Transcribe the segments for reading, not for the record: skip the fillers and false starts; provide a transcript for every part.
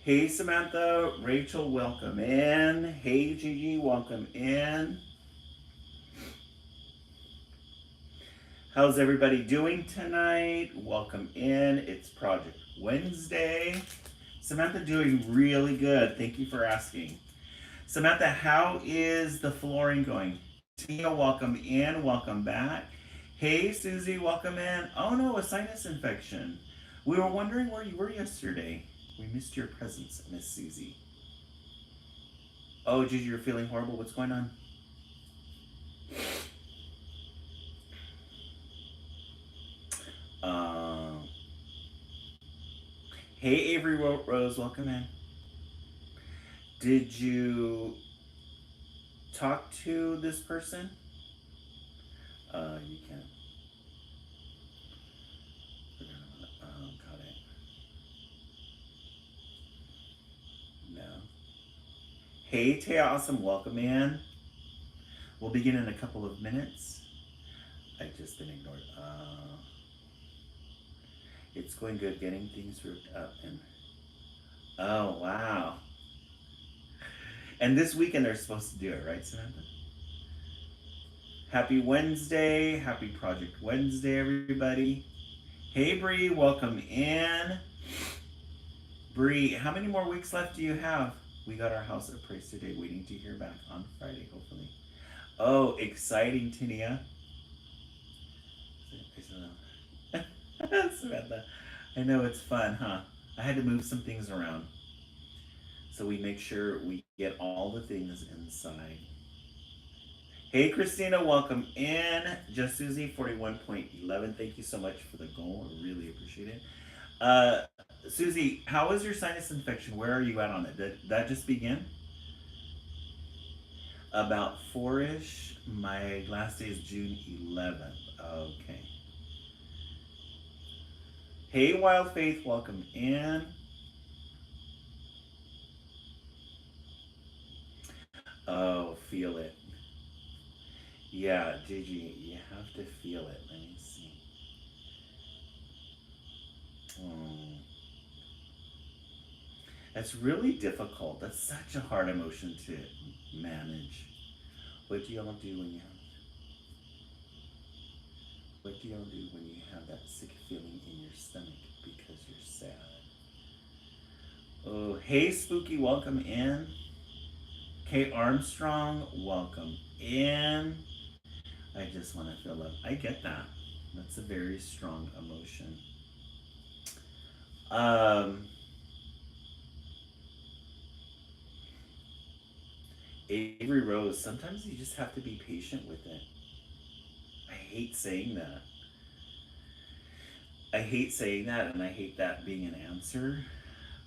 Hey Samantha, Rachel, welcome in. Hey Gigi, welcome in. How's everybody doing tonight? Welcome in. It's Project Wednesday. Samantha doing really good. Thank you for asking. Samantha, how is the flooring going? Tia, welcome in. Welcome back. Hey Susie, welcome in. Oh no, a sinus infection. We were wondering where you were yesterday. We missed your presence, Miss Susie. Oh, Gigi, you're feeling horrible. What's going on? Um, hey, Avery Rose, welcome in. Did you talk to this person? You can't. Got it. No. Hey, Taya, awesome, welcome in. We'll begin in a couple of minutes. I've just been ignored. It's going good, getting things ripped up and. Oh wow! And this weekend they're supposed to do it, right, Samantha? Happy Wednesday. Happy Project Wednesday, everybody. Hey, Bree, welcome in. Bree, how many more weeks left do you have? We got our house appraised today, waiting to hear back on Friday, hopefully. Oh, exciting, Tinia. Samantha, I know it's fun, huh? I had to move some things around so we make sure we get all the things inside. Hey, Christina, welcome in. Just Susie, 41.11. Thank you so much for the goal. I really appreciate it. Uh, Susie, how was your sinus infection? Where are you at on it? Did that just begin? About four-ish. My last day is June 11th. Okay. Hey, Wild Faith, welcome in. Oh, feel it. Yeah, Gigi, you have to feel it. Let me see. Oh, that's really difficult. That's such a hard emotion to manage. What do y'all do when you have What do y'all do when you have that sick feeling in your stomach because you're sad? Oh, hey, Spooky, welcome in. Kate Armstrong, welcome in. I just want to feel love. I get that. That's a very strong emotion. Um, Avery Rose, sometimes you just have to be patient with it. I hate saying that. I hate saying that, and I hate that being an answer,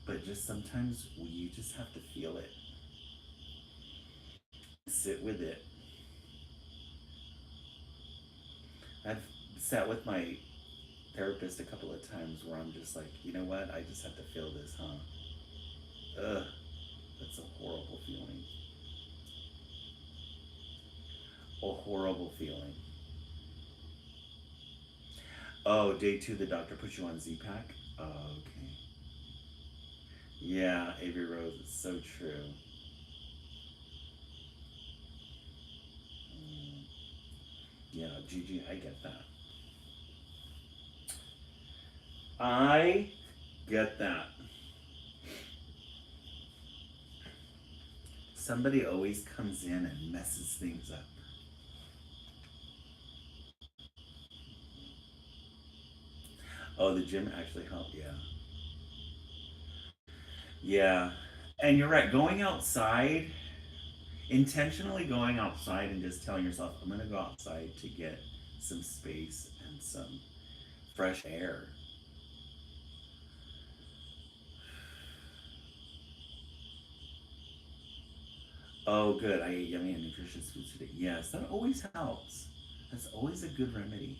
but just sometimes you just have to feel it. Sit with it. I've sat with my therapist a couple of times where I'm just like, you know what? I just have to feel this, huh? Ugh, that's a horrible feeling. A horrible feeling. Oh, day two, the doctor put you on Z-Pack? Oh, okay. Yeah, Avery Rose, it's so true. Mm, yeah, Gigi, I get that. I get that. Somebody always comes in and messes things up. Oh, the gym actually helped. Yeah. Yeah. And you're right. Going outside, intentionally going outside and just telling yourself, I'm going to go outside to get some space and some fresh air. Oh, good. I ate yummy and nutritious foods today. Yes, that always helps. That's always a good remedy.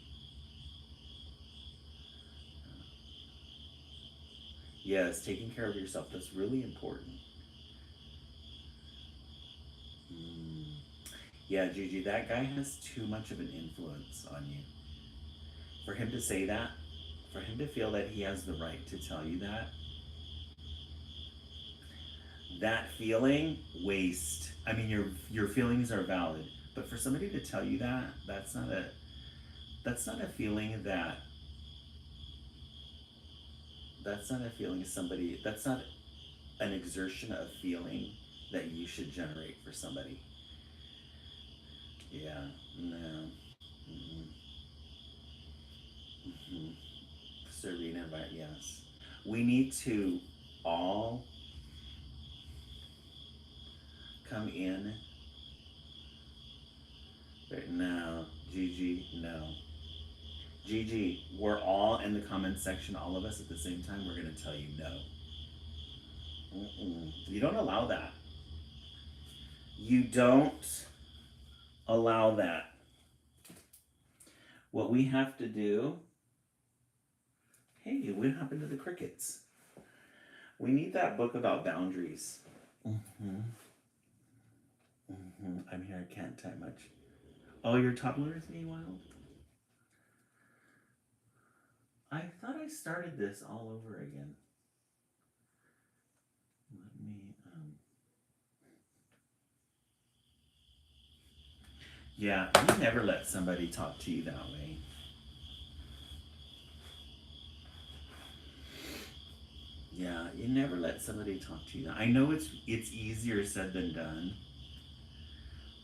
Yes, taking care of yourself. That's really important. Mm. Yeah, Gigi, that guy has too much of an influence on you. For him to say that, for him to feel that he has the right to tell you that, that feeling, waste. I mean, your feelings are valid, but for somebody to tell you that, that's not a feeling that that's not a feeling of somebody. That's not an exertion of feeling that you should generate for somebody. Yeah, no. Mm-hmm. Mm-hmm. Serene environment, yes. We need to all come in. Right now, Gigi, no. Gigi, we're all in the comments section, all of us at the same time. We're going to tell you no. Mm-mm. You don't allow that. You don't allow that. What we have to do. Hey, what happened to the crickets? We need that book about boundaries. Mm-hmm. Mm-hmm. I'm here. I can't type much. Oh, your toddler is being wild? I thought I started this all over again. Let me. Yeah, you never let somebody talk to you that way. Yeah, you never let somebody talk to you. I know it's easier said than done.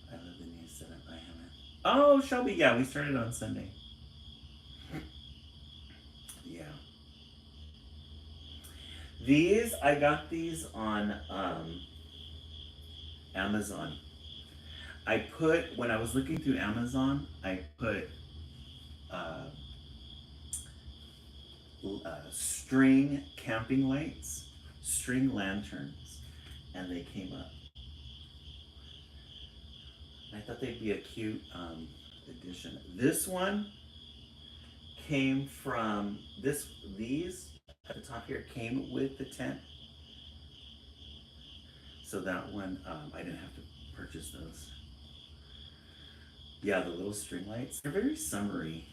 I love the new setup. I haven't. Oh, Shelby, yeah, we started on Sunday. Yeah. These I got these on Amazon. I put when I was looking through Amazon, I put uh, string camping lights, string lanterns, and they came up. I thought they'd be a cute addition. This one came from these at the top here came with the tent, so that one I didn't have to purchase those. Yeah, the little string lights. They're very summery.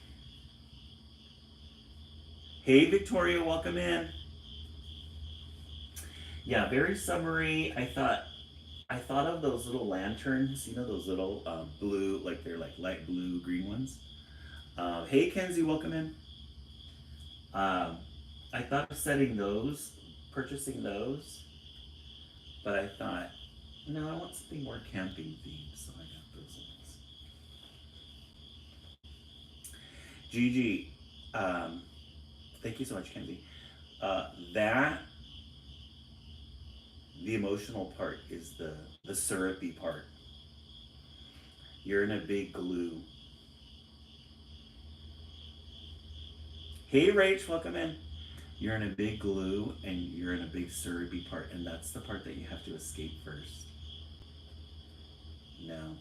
Hey Victoria, welcome in. Yeah, very summery. I thought of those little lanterns, you know, those little blue, like they're like light blue, green ones. Hey Kenzie, welcome in. Um, I thought of setting those, purchasing those, but I thought, no, I want something more camping themed, so I got those ones. Gigi, um, thank you so much, Kenzie. That the emotional part is the syrupy part. You're in a big glue. Hey Rach, welcome in. You're in a big glue and you're in a big syrupy part, and that's the part that you have to escape first. No.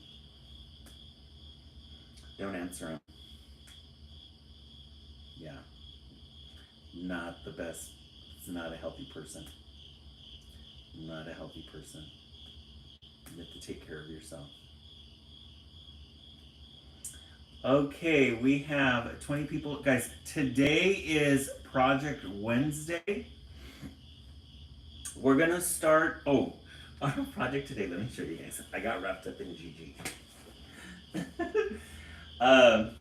Don't answer them. Yeah. Not the best. It's not a healthy person. Not a healthy person. You have to take care of yourself. Okay, we have 20 people. Guys, today is Project Wednesday. We're going to start. Oh, our project today, let me show you guys. I got wrapped up in Gigi. um,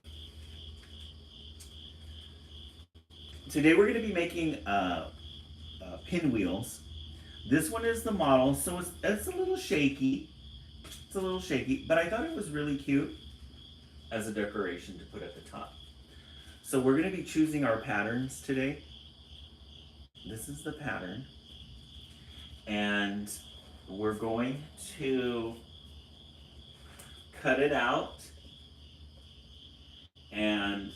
today we're going to be making pinwheels. This one is the model, so it's a little shaky. It's a little shaky, but I thought it was really cute as a decoration to put at the top. So we're going to be choosing our patterns today. This is the pattern. And we're going to cut it out and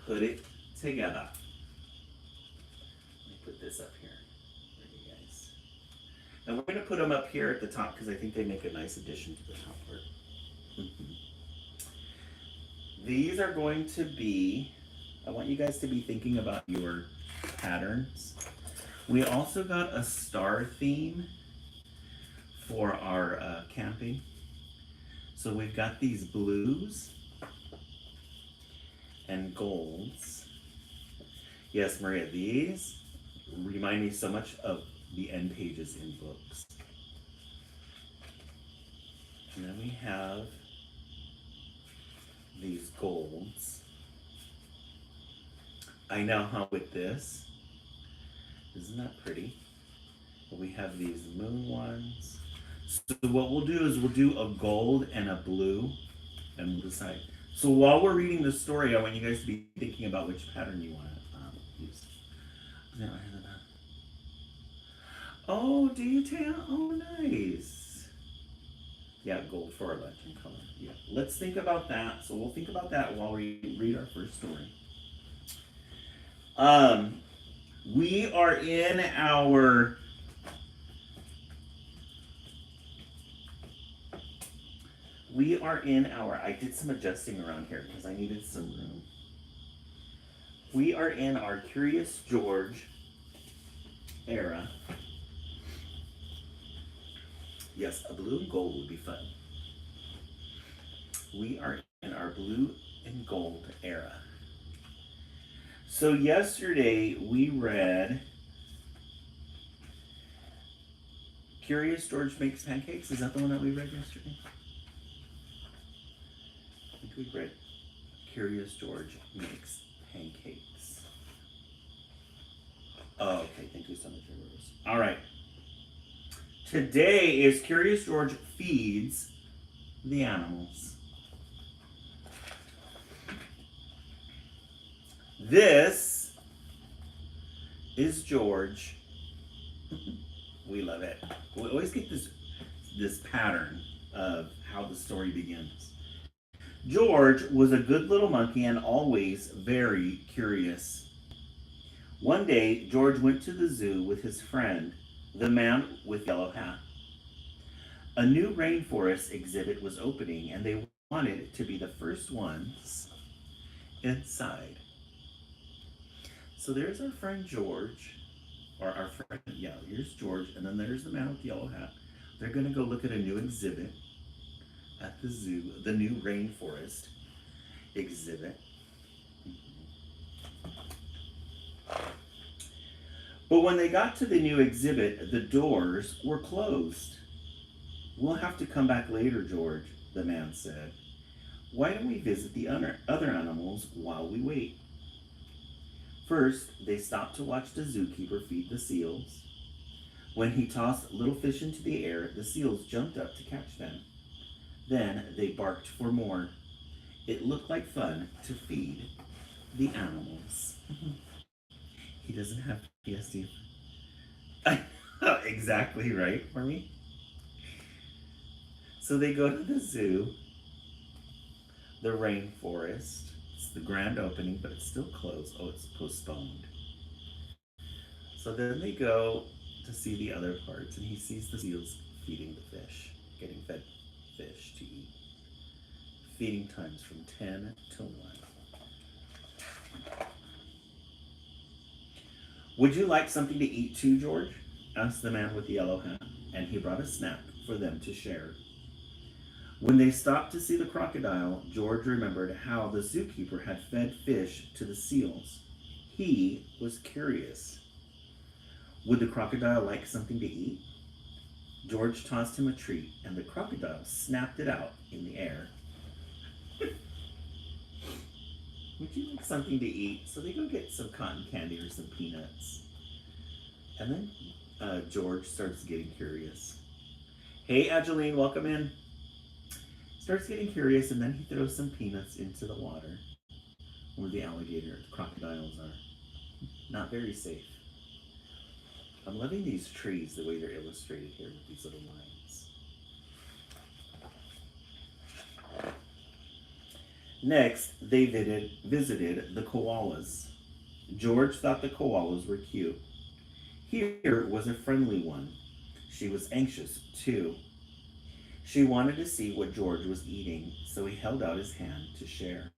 put it together. Let me put this up here for you guys. And we're going to put them up here at the top because I think they make a nice addition to the top part. These are going to be, I want you guys to be thinking about your patterns. We also got a star theme for our camping. So we've got these blues and golds. Yes, Maria, these remind me so much of the end pages in books. And then we have these golds. I know how with this. Isn't that pretty? We have these moon ones. So what we'll do is we'll do a gold and a blue, and we'll decide. So while we're reading the story, I want you guys to be thinking about which pattern you want to use. Oh, do you, Tam? Oh, nice. Yeah, gold for our legend color. Yeah, let's think about that. So we'll think about that while we read our first story. We are in our I did some adjusting around here because I needed some room. We are in our Curious George era. Yes, a blue and gold would be fun. We are in our blue and gold era. So yesterday we read Curious George Makes Pancakes. Is that the one that we read yesterday? I think we read Curious George Makes Pancakes. Oh, okay. Thank you so much, Rose. All right. Today is Curious George Feeds the Animals. This is George. We love it. We always get this pattern of how the story begins. George was a good little monkey and always very curious. One day, George went to the zoo with his friend, the man with the yellow hat. A new rainforest exhibit was opening, and they wanted to be the first ones inside. So there's our friend George, or our friend, yeah, here's George, and then there's the man with the yellow hat. They're going to go look at a new exhibit at the zoo, the new rainforest exhibit. But when they got to the new exhibit, the doors were closed. We'll have to come back later, George, the man said. Why don't we visit the other animals while we wait? First, they stopped to watch the zookeeper feed the seals. When he tossed little fish into the air, the seals jumped up to catch them. Then they barked for more. It looked like fun to feed the animals. He doesn't have PTSD. Exactly right for me. So they go to the zoo, the rainforest. It's the grand opening, but it's still closed. Oh, it's postponed. So then they go to see the other parts, and he sees the seals feeding the fish, getting fed fish to eat. Feeding times from 10 to 1. Would you like something to eat too, George? Asked the man with the yellow hat, and he brought a snack for them to share. When they stopped to see the crocodile, George remembered how the zookeeper had fed fish to the seals. He was curious. Would the crocodile like something to eat? George tossed him a treat, and the crocodile snapped it out in the air. Would you like something to eat? So they go get some cotton candy or some peanuts. And then George starts getting curious. Hey, Angeline, welcome in. Starts getting curious, and then he throws some peanuts into the water where the crocodiles are. Not very safe. I'm loving these trees, the way they're illustrated here with these little lines. Next, they visited the koalas. George thought the koalas were cute. Here was a friendly one. She was anxious, too. She wanted to see what George was eating, so he held out his hand to share.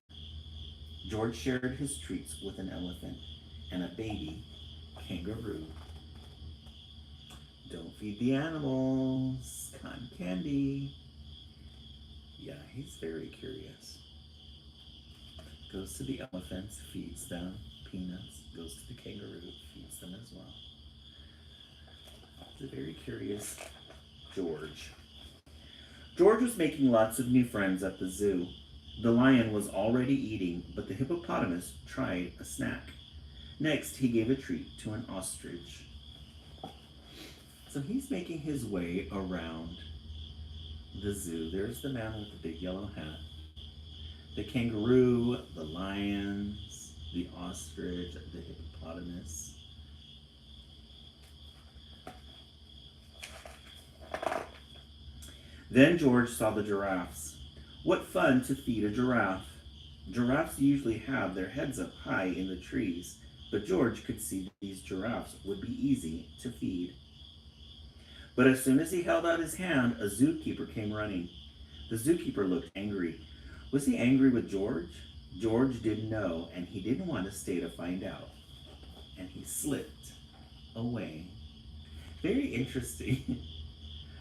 George shared his treats with an elephant and a baby kangaroo. Don't feed the animals. Cotton candy. Yeah, he's very curious. Goes to the elephants, feeds them peanuts. Goes to the kangaroo, feeds them as well. It's a very curious George. George was making lots of new friends at the zoo. The lion was already eating, but the hippopotamus tried a snack. Next, he gave a treat to an ostrich. So he's making his way around the zoo. There's the man with the big yellow hat. The kangaroo, the lions, the ostrich, the hippopotamus. Then George saw the giraffes. What fun to feed a giraffe. Giraffes usually have their heads up high in the trees, but George could see these giraffes would be easy to feed. But as soon as he held out his hand, a zookeeper came running. The zookeeper looked angry. Was he angry with George? George didn't know, and he didn't want to stay to find out. And he slipped away. Very interesting.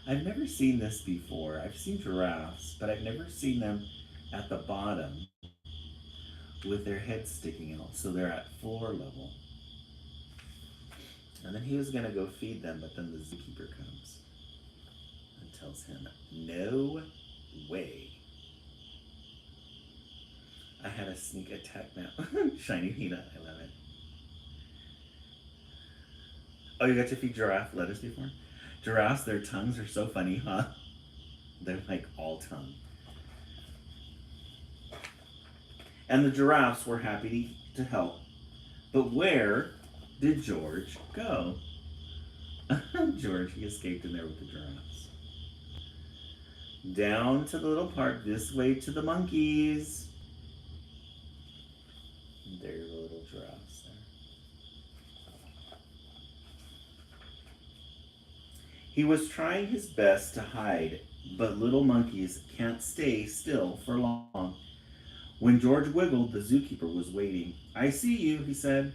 I've never seen this before. I've seen giraffes, but I've never seen them at the bottom with their heads sticking out, so they're at floor level. And then he was going to go feed them, but then the zookeeper comes and tells him, no way. I had a sneak attack now. Shiny peanut, I love it. Oh, you got to feed giraffe lettuce before? Giraffes, their tongues are so funny, huh? They're like all tongue. And the giraffes were happy to help. But where did George go? George, he escaped in there with the giraffes. Down to the little park, this way to the monkeys. There are the little giraffes there. He was trying his best to hide, but little monkeys can't stay still for long. When George wiggled, the zookeeper was waiting. I see you, he said.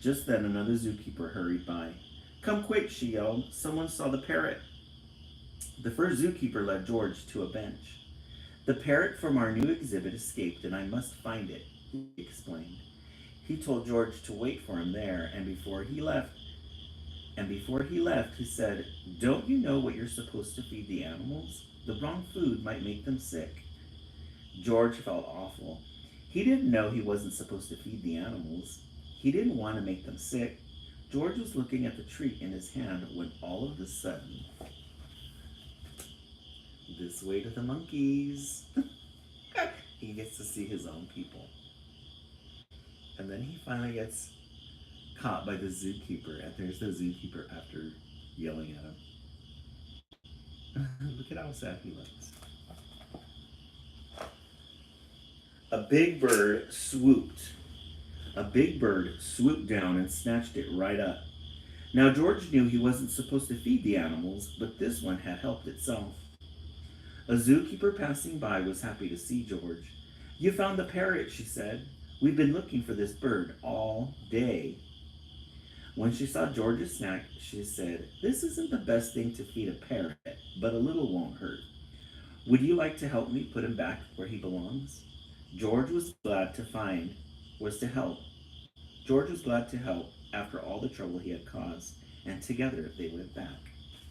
Just then another zookeeper hurried by. Come quick, she yelled. Someone saw the parrot. The first zookeeper led George to a bench. The parrot from our new exhibit escaped and I must find it, he explained. He told George to wait for him there, and before he left, he said, don't you know what you're supposed to feed the animals? The wrong food might make them sick. George felt awful. He didn't know he wasn't supposed to feed the animals. He didn't want to make them sick. George was looking at the treat in his hand when all of a sudden, this way to the monkeys. He gets to see his own people. And then he finally gets caught by the zookeeper. And there's the zookeeper after yelling at him. Look at how sad he looks. A big bird swooped down and snatched it right up. Now George knew he wasn't supposed to feed the animals, but this one had helped itself. A zookeeper passing by was happy to see George. You found the parrot, she said. We've been looking for this bird all day. When she saw George's snack, she said, this isn't the best thing to feed a parrot, but a little won't hurt. Would you like to help me put him back where he belongs? George was glad to help. George was glad to help after all the trouble he had caused, and together they went back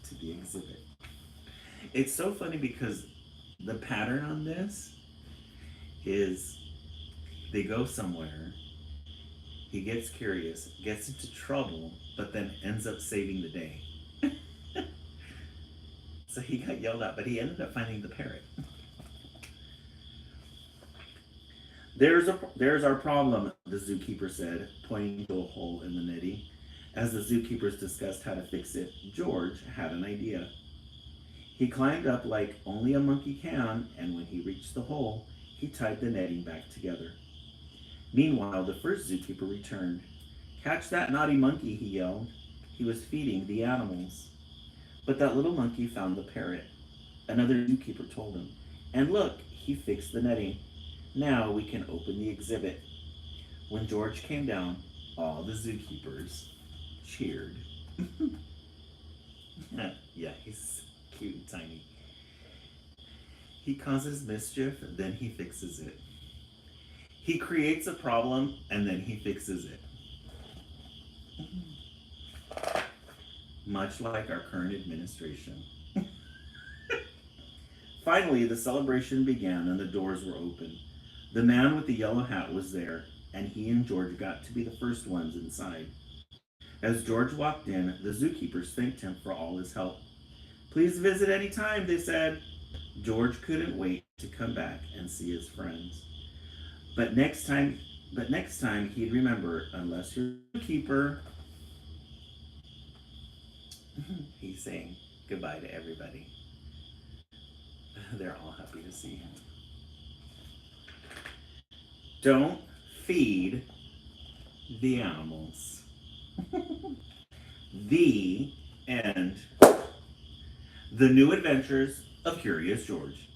to the exhibit. It's so funny because the pattern on this is they go somewhere, he gets curious, gets into trouble, but then ends up saving the day. So he got yelled at, but he ended up finding the parrot. There's our problem, the zookeeper said, pointing to a hole in the netting. As the zookeepers discussed how to fix it, George had an idea. He climbed up like only a monkey can, and when he reached the hole, he tied the netting back together. Meanwhile, the first zookeeper returned. "Catch that naughty monkey," he yelled. He was feeding the animals. But that little monkey found the parrot. Another zookeeper told him, "And look, he fixed the netting. Now we can open the exhibit." When George came down, all the zookeepers cheered. Yeah, he's cute and tiny. He causes mischief, then he fixes it. He creates a problem, and then he fixes it. Much like our current administration. Finally, the celebration began and the doors were open. The man with the yellow hat was there, and he and George got to be the first ones inside. As George walked in, the zookeepers thanked him for all his help. "Please visit any time," they said. George couldn't wait to come back and see his friends. But next time he'd remember, unless you're a zookeeper, he's saying goodbye to everybody. They're all happy to see him. Don't feed the animals. The end. The New Adventures of Curious George.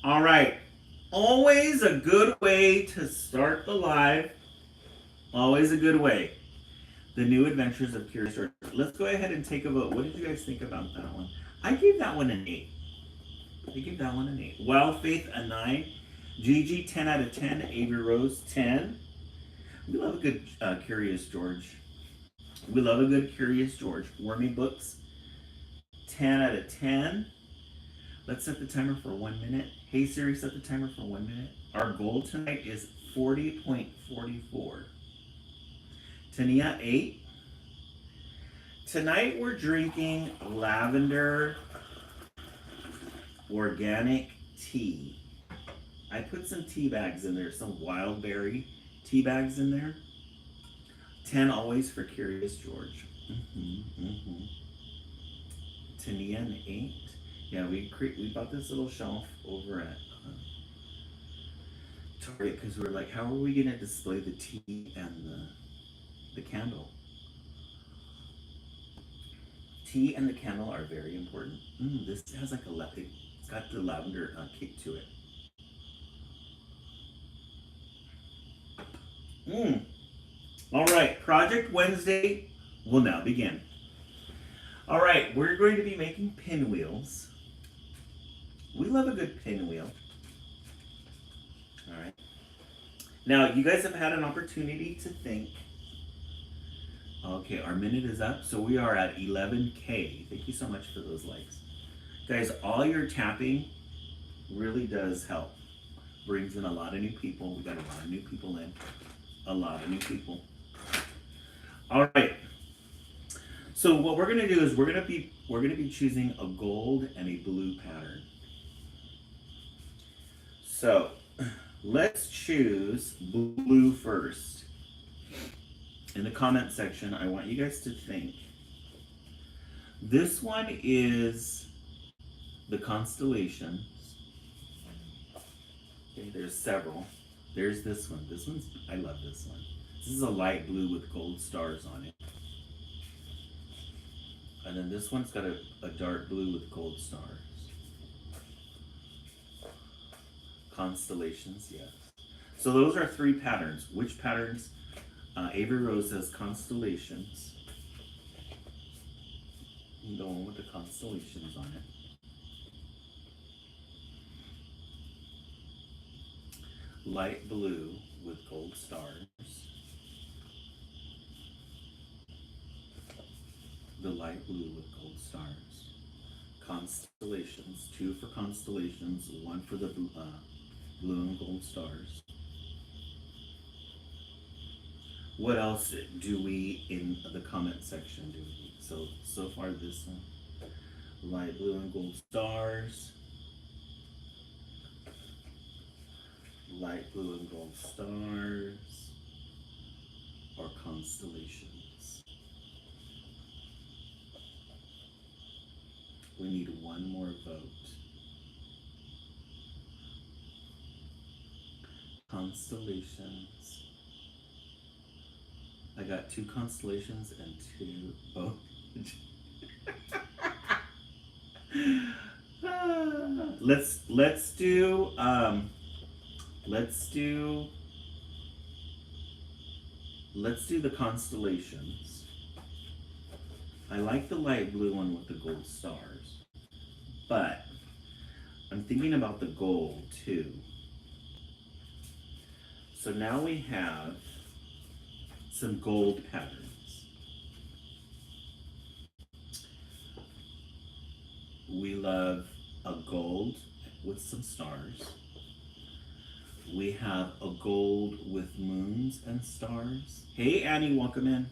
All right. Always a good way to start the live. Always a good way. The New Adventures of Curious George. Let's go ahead and take a vote. What did you guys think about that one? I gave that one an 8. Wild Faith, a 9. Gigi, 10 out of 10. Avery Rose, 10. We love a good Curious George. Wormy Books, 10 out of 10. Let's set the timer for 1 minute. Hey Siri, set the timer for 1 minute. Our goal tonight is 40.44. Tania, 8. Tonight we're drinking lavender organic tea. I put some tea bags in there, some wild berry tea bags in there. 10 always for Curious George. Tania, an 8. Yeah, we bought this little shelf over at Target because we were like, how are we going to display the tea and the candle? Tea and the candle are very important. This has like it's got the lavender kick to it. All right, Project Wednesday will now begin. All right, we're going to be making pinwheels. We love a good pinwheel. All right. Now, you guys have had an opportunity to think. Okay, our minute is up, so we are at 11K. Thank you so much for those likes. Guys, all your tapping really does help. Brings in a lot of new people. We got a lot of new people in. A lot of new people. All right. So what we're gonna do is we're gonna be choosing a gold and a blue pattern. So let's choose blue first. In the comment section, I want you guys to think. This one is the constellation. Okay, there's several. There's this one. I love this one. This is a light blue with gold stars on it. And then this one's got a dark blue with gold stars. Constellations, yes. So those are 3 patterns. Which patterns? Avery Rose says constellations. The one with the constellations on it. Light blue with gold stars. The light blue with gold stars. Constellations, 2 for constellations, 1 for the blue and gold stars. What else do we in the comment section do? So far this one. Light blue and gold stars. light blue and gold stars, or constellations. We need one more vote. Constellations. I got 2 constellations and 2 votes. Let's do the constellations. I like the light blue one with the gold stars, but I'm thinking about the gold too. So now we have some gold patterns. We love a gold with some stars. We have a gold with moons and stars. Hey Annie, welcome in.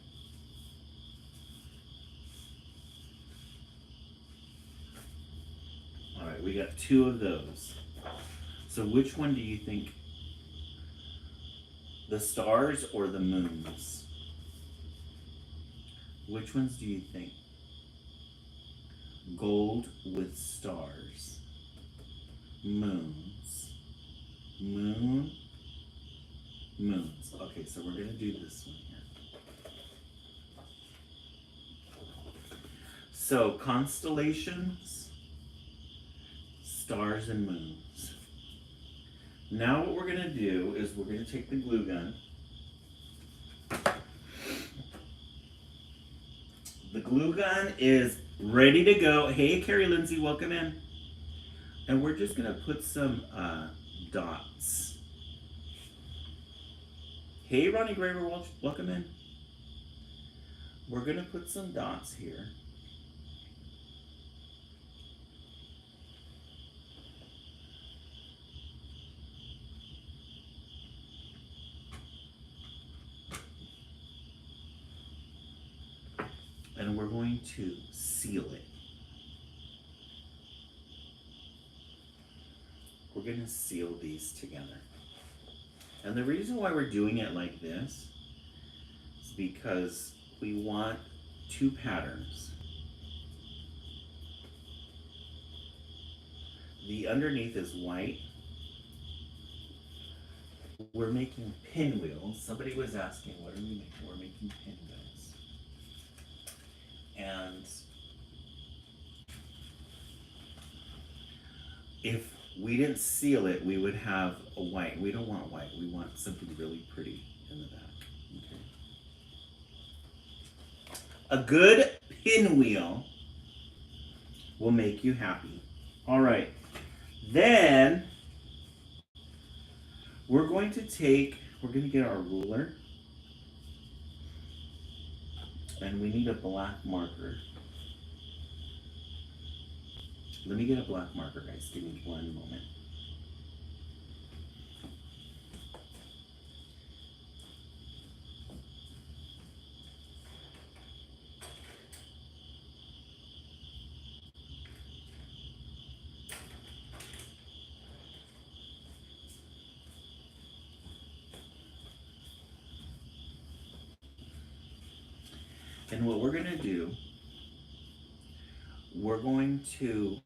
All right, we got 2 of those. So which one do you think? The stars or the moons? Which ones do you think? Gold with stars. Moons. Moon. Moons. Okay, so we're going to do this one here. So, constellations, stars, and moons. Now what we're going to do is we're going to take the glue gun. The glue gun is ready to go. Hey, Carrie Lindsay, welcome in. And we're just going to put some dots. Hey, Ronnie Graver, welcome in. We're going to put some dots here. And we're going to seal it. We're going to seal these together. And the reason why we're doing it like this is because we want 2 patterns. The underneath is white. We're making pinwheels. Somebody was asking, what are we making? We're making pinwheels. And if we didn't seal it, we would have a white. We don't want white. We want something really pretty in the back. Okay. A good pinwheel will make you happy. All right. Then we're going to get our ruler. And we need a black marker. Let me get a black marker, guys. Give me one moment. And what we're going to do, we're going to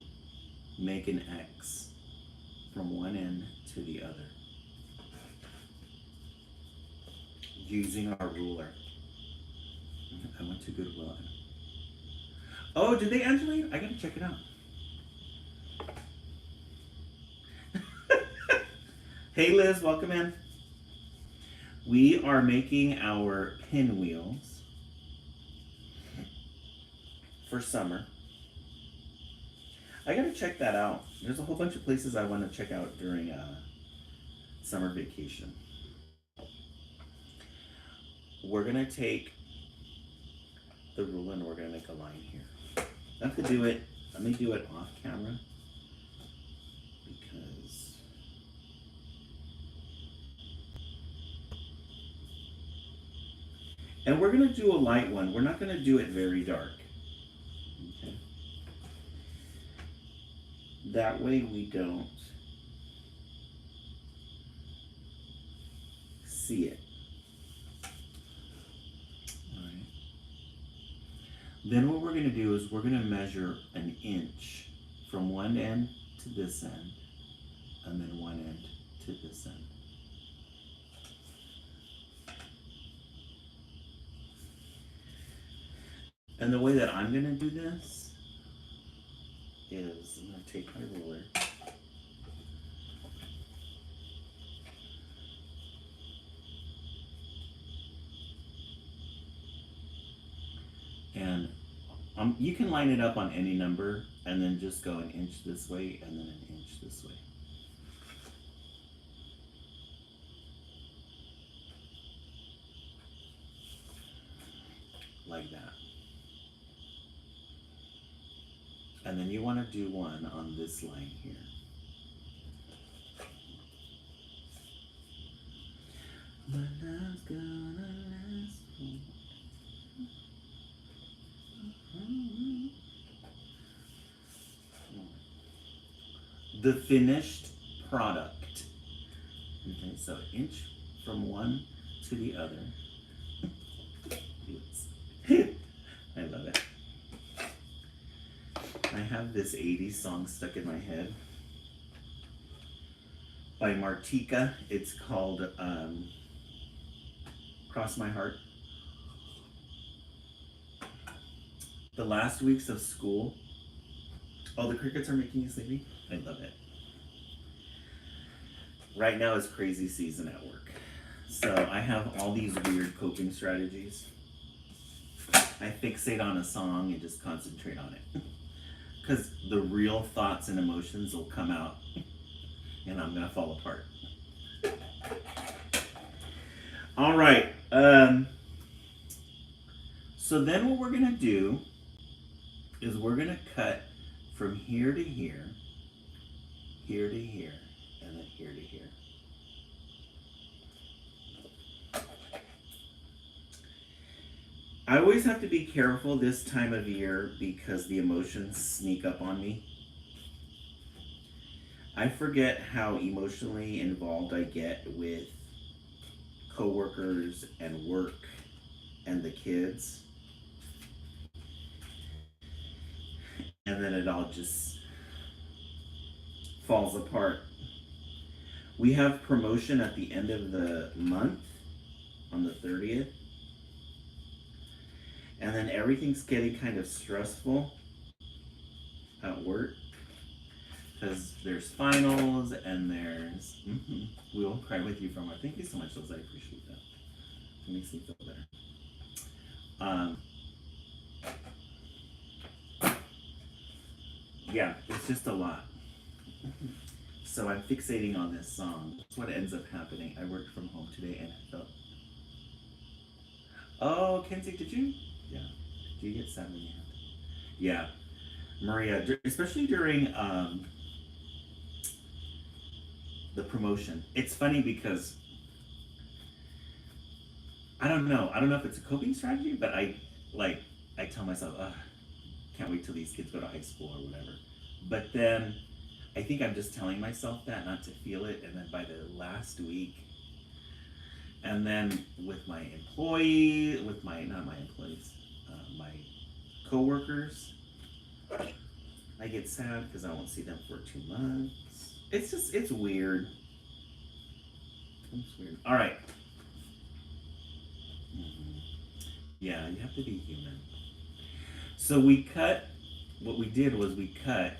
make an X from one end to the other using our ruler. I went to Goodwill. Oh, did they, Angeline? I gotta check it out. Hey Liz, welcome in. We are making our pinwheels for summer. I gotta check that out. There's a whole bunch of places I want to check out during summer vacation. We're gonna take the ruler and we're gonna make a line here. I have to do it. Let me do it off camera because and we're gonna do a light one. We're not gonna do it very dark. Okay. That way we don't see it. All right. Then what we're going to do is we're going to measure an inch from one end to this end, and then one end to this end. And the way that I'm going to do this is I'm going to take my ruler. And you can line it up on any number and then just go an inch this way and then an inch this way. Like that. And then you want to do one on this line here. My love's gonna last the finished product. Okay, so inch from one to the other. I love it. I have this 80s song stuck in my head by Martika. It's called Cross My Heart. The last weeks of school. Oh, the crickets are making you sleepy? I love it. Right now is crazy season at work. So I have all these weird coping strategies. I fixate on a song and just concentrate on it. Because the real thoughts and emotions will come out and I'm going to fall apart. All right. So then what we're going to do is we're going to cut from here to here, here to here, and then here to here. I always have to be careful this time of year because the emotions sneak up on me. I forget how emotionally involved I get with coworkers and work and the kids. And then it all just falls apart. We have promotion at the end of the month on the 30th. And then everything's getting kind of stressful at work because there's finals and there's we will cry with you from our. Thank you so much, Liz. I appreciate that. It makes me feel better. Yeah, it's just a lot. So I'm fixating on this song. That's what ends up happening. I worked from home today and I felt. Oh, Kenzie, did you? Yeah. Do you get sad when you have? Yeah. Maria, especially during the promotion. It's funny because I don't know if it's a coping strategy, but I tell myself, can't wait till these kids go to high school or whatever. But then I think I'm just telling myself that not to feel it, and then by the last week, and then with my my coworkers, I get sad because I won't see them for 2 months. It's weird. It's weird. All right. Yeah, you have to be human. So what we did was we cut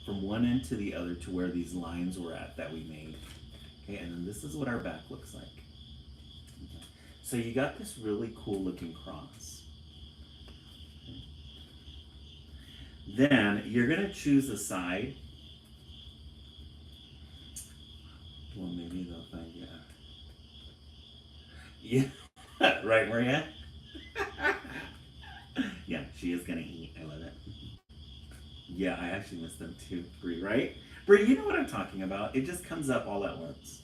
from one end to the other to where these lines were at that we made. Okay, and then this is what our back looks like. Okay. So you got this really cool looking cross. Okay. Then you're gonna choose a side. Well, maybe they'll find you out. Yeah, right, Maria? Yeah, she is gonna eat. I love it. Yeah, I actually miss them too, Brie, right? Brie, you know what I'm talking about. It just comes up all at once.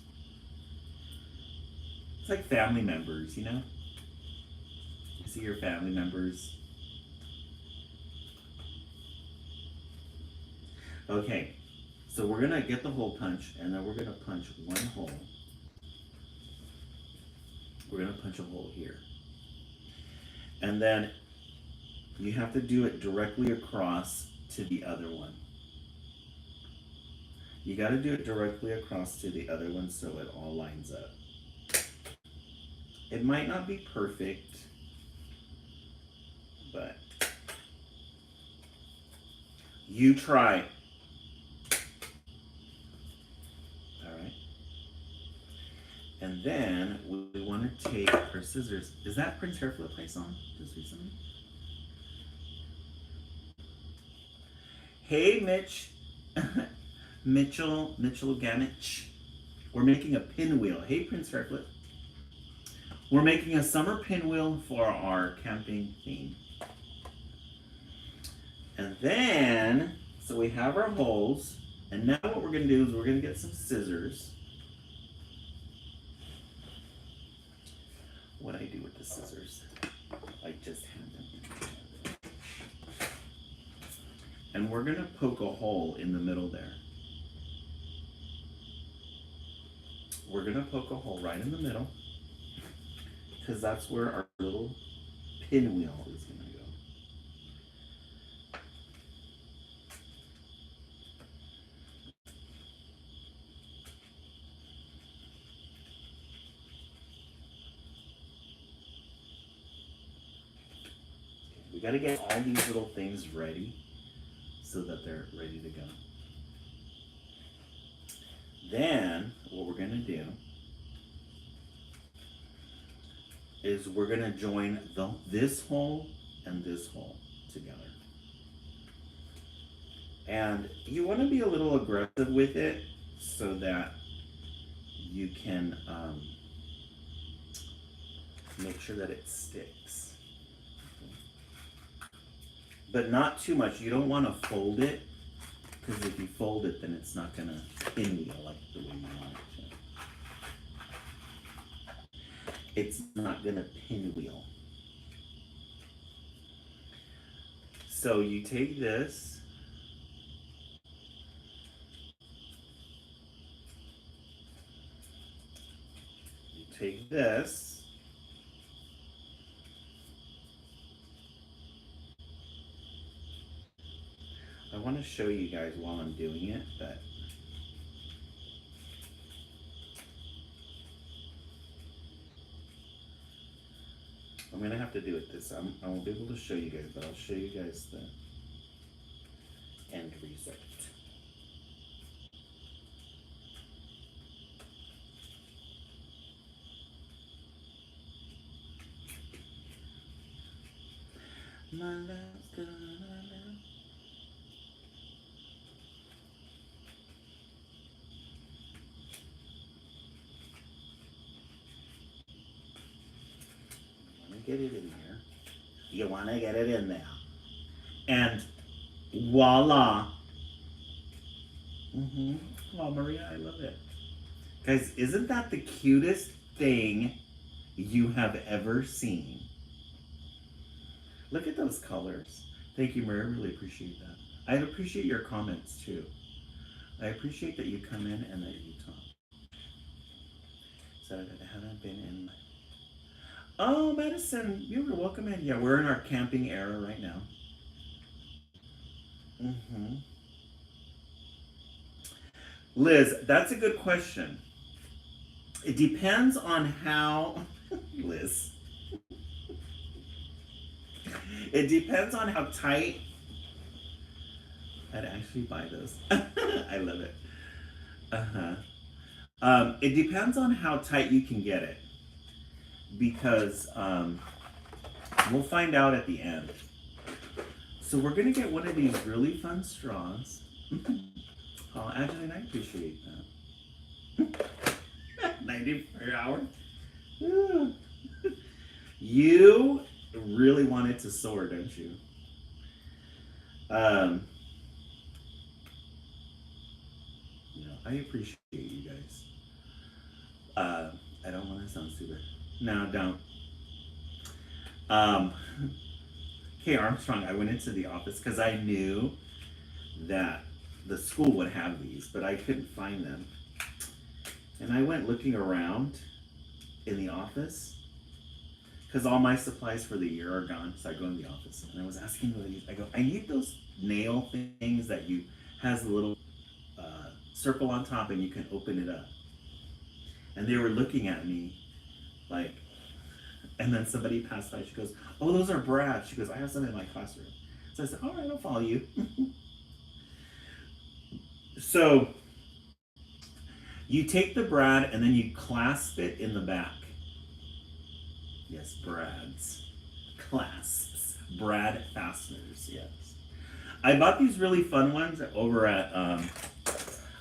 It's like family members, you know? You see your family members. Okay, so we're gonna get the hole punch and then we're gonna punch one hole. we're going to punch a hole here. And then you have to do it directly across to the other one. You got to do it directly across to the other one so it all lines up. It might not be perfect, but you try. All right. And then we want to take our scissors. Is that Prince Hairflip I saw just recently? Hey, Mitch. Mitchell Gamich. We're making a pinwheel. Hey, Prince Hairflip. We're making a summer pinwheel for our camping theme. And then, so we have our holes. And now what we're going to do is we're going to get some scissors. What do I do with the scissors? I just hand them. And we're going to poke a hole in the middle there. We're going to poke a hole right in the middle, because that's where our little pinwheel is going to go. We got to get all these little things ready so that they're ready to go. Then what we're going to do is we're going to join this hole and this hole together. And you want to be a little aggressive with it so that you can make sure that it sticks. But not too much. You don't want to fold it, because if you fold it, then it's not going to pinwheel like the way you want it to. It's not going to pinwheel. So you take this, you take this, I want to show you guys while I'm doing it, but I'm going to have to do it this. I won't be able to show you guys, but I'll show you guys the end result. My love's gonna love. Get it in there. You want to get it in there. And voila. Oh, Maria, I love it. Guys, isn't that the cutest thing you have ever seen? Look at those colors. Thank you, Maria. I really appreciate that. I appreciate your comments, too. I appreciate that you come in and that you talk. So I haven't been in... Oh, Madison, you were welcome in. Yeah, we're in our camping era right now. Liz, that's a good question. It depends on how... Liz. It depends on how tight... I'd actually buy those. I love it. It depends on how tight you can get it. Because we'll find out at the end. So we're going to get one of these really fun straws. Oh, Angeline, I appreciate that. 90 per hour. You really want it to soar, don't you? No, I appreciate you guys. I don't want to sound stupid. No, don't. Kay Armstrong, I went into the office because I knew that the school would have these, but I couldn't find them. And I went looking around, in the office because all my supplies for the year are gone. So I go in the office and I was asking the ladies, I go, I need those nail things that you has a little circle on top and you can open it up. And they were looking at me like, and then somebody passed by. She goes, oh, those are Brad. She goes, I have some in my classroom. So I said, all right, I'll follow you. So you take the brad and then you clasp it in the back. Yes, brads. Clasps. Brad fasteners, yes. I bought these really fun ones over at,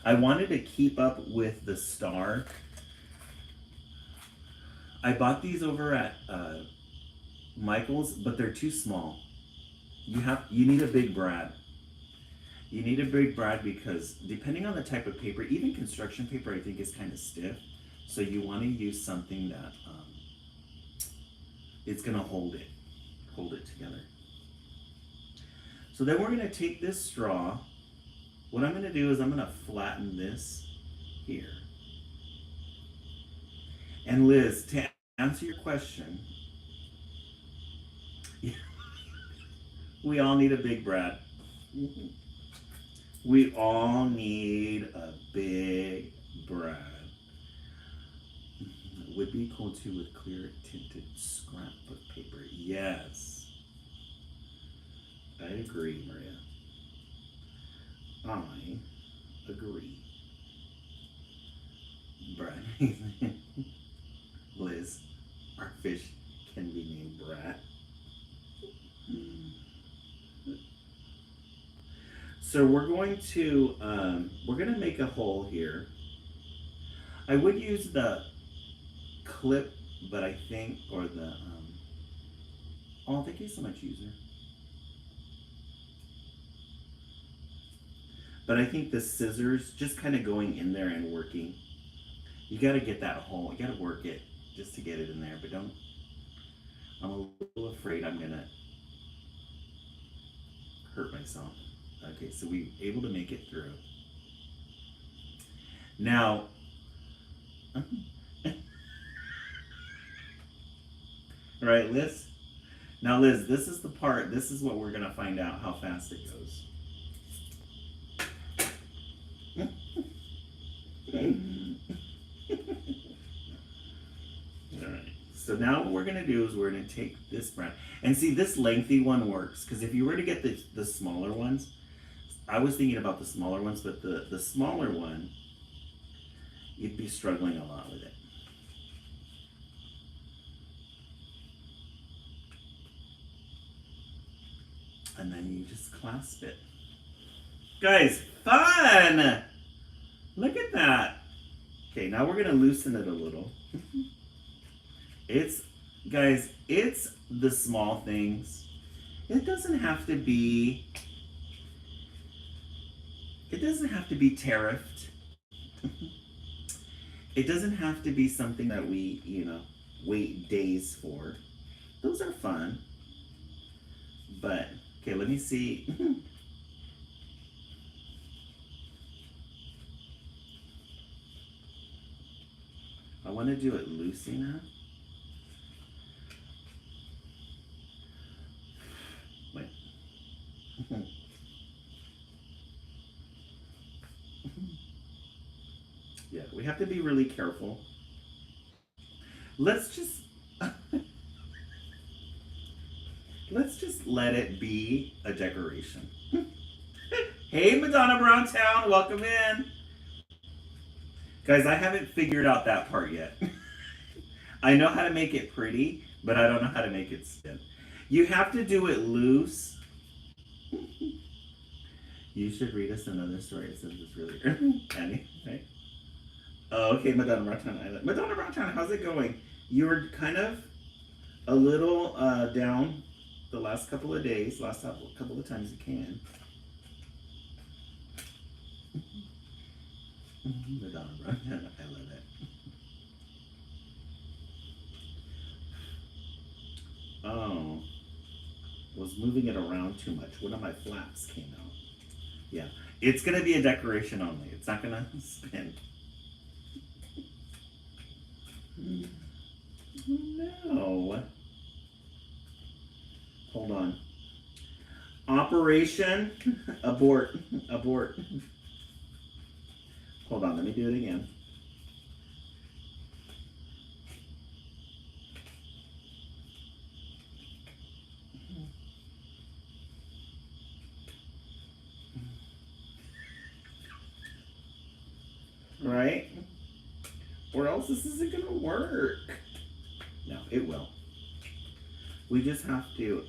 I wanted to keep up with the star. I bought these over at Michael's, but they're too small. You need a big brad. You need a big brad because depending on the type of paper, even construction paper I think is kind of stiff. So you want to use something that it's going to hold it together. So then we're going to take this straw. What I'm going to do is I'm going to flatten this here. And Liz, to answer your question, we all need a big brad. We all need a big brad. Would be cool too with clear tinted scrapbook paper. Yes. I agree, Maria. I agree. Brad. Liz, our fish can be named Brad. So we're going to make a hole here. I would use the clip, but I think, or the, oh, thank you so much, user. But I think the scissors, just kind of going in there and working. You got to get that hole, you got to work it just to get it in there, but don't, I'm a little afraid I'm going to hurt myself. Okay, so we were able to make it through. Now, right, Liz? Now, Liz, this is the part, this is what we're going to find out how fast it goes. All right, so now what we're going to do is we're going to take this brad. And see, this lengthy one works, because if you were to get the smaller ones, I was thinking about the smaller ones, but the smaller one, you'd be struggling a lot with it. And then you just clasp it. Guys, fun! Look at that. Okay, now we're gonna loosen it a little. Guys, it's the small things. It doesn't have to be tariffed. It doesn't have to be something that we, wait days for. Those are fun. But, okay, let me see. I want to do it loosey now. Wait. Yeah, we have to be really careful. Let's just let it be a decoration. Hey, Madonna Browntown, welcome in. Guys, I haven't figured out that part yet. I know how to make it pretty, but I don't know how to make it stiff. You have to do it loose. You should read us another story. It says it's really Annie, right? Oh, okay, Madonna Browntown. Madonna Browntown, how's it going? You were kind of a little down the last couple of days, last couple of times you came. Madonna Browntown, I love it. Oh, was moving it around too much. One of my flaps came out. Yeah, it's gonna be a decoration only. It's not gonna spin. No. Hold on. Operation abort. Abort. Hold on, let me do it again. Right? Or else this isn't gonna work. No, it will. We just have to,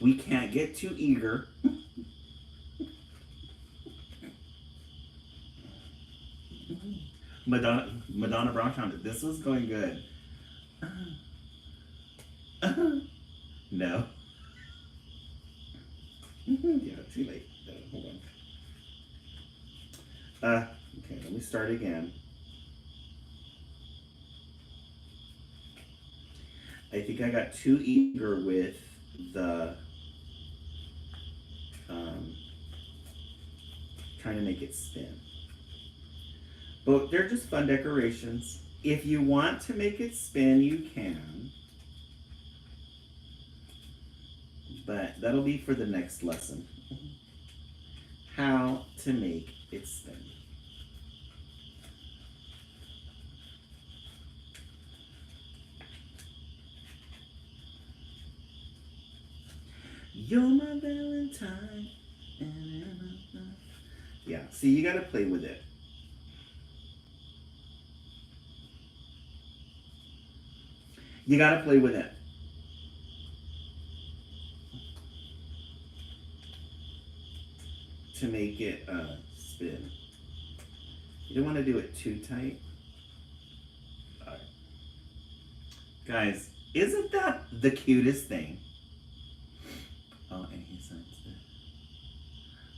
we can't get too eager. Madonna Brown found it. This was going good. No. Yeah, too late. Hold on. Okay, let me start again. I think I got too eager with the trying to make it spin. But they're just fun decorations. If you want to make it spin, you can. But that'll be for the next lesson. How to make it spin. You're my Valentine. Yeah, see, you gotta play with it. You gotta play with it. To make it spin. You don't want to do it too tight. All right. Guys, isn't that the cutest thing? Oh, and he sent it.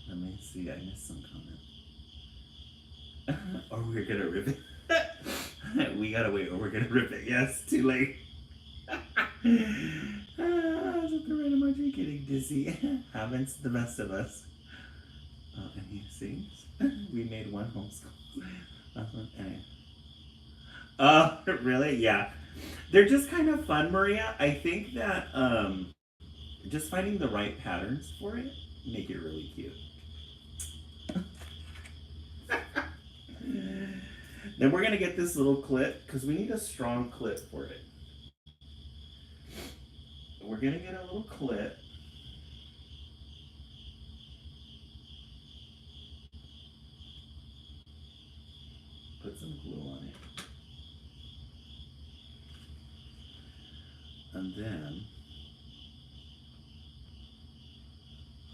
Let me see, I missed some comment. Or we're gonna rip it. We gotta wait, or we're gonna rip it. Yes, too late. That's what the random emoji getting dizzy. Happens to the best of us. Oh, and he sings. We made one homeschool. Oh, really? Yeah. They're just kind of fun, Maria. I think that just finding the right patterns for it make it really cute. Then we're gonna get this little clip because we need a strong clip for it. We're gonna get a little clip. Put some glue on it. And then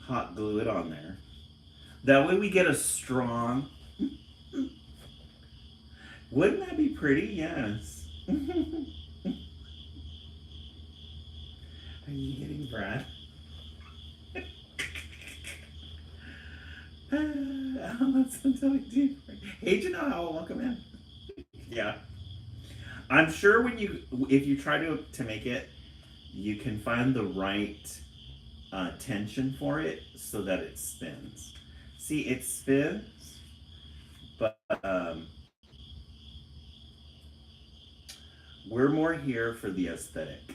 hot glue it on there. That way we get a strong. Wouldn't that be pretty? Yes. Are you getting Brad? That's totally different. Hey, Janelle, welcome in. Yeah. I'm sure if you try to make it, you can find the right tension for it so that it spins. See, it spins, but we're more here for the aesthetic.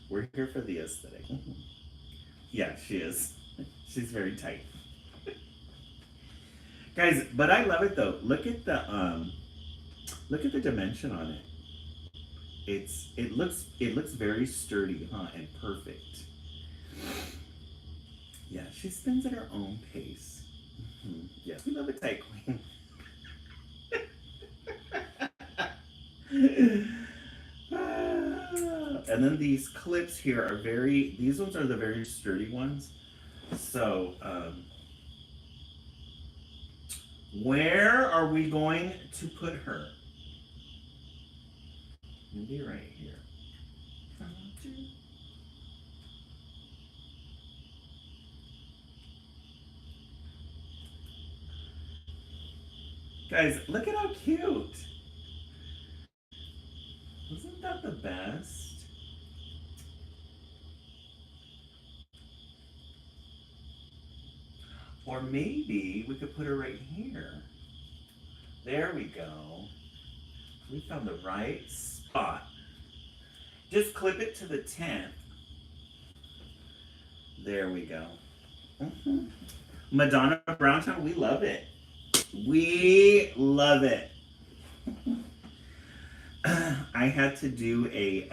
We're here for the aesthetic. Yeah, she is. She's very tight. Guys, but I love it though. Look at the dimension on it. It looks very sturdy, huh, and perfect. Yeah, she spins at her own pace. Mm-hmm. Yes, we love a tight queen. And then these clips here are these ones are the very sturdy ones. So, where are we going to put her? Maybe right here. Guys, look at how cute. Isn't that the best? Or maybe we could put her right here. There we go. We found the right spot. Just clip it to the tent. There we go. Madonna Browntown, we love it. We love it. I had to do a,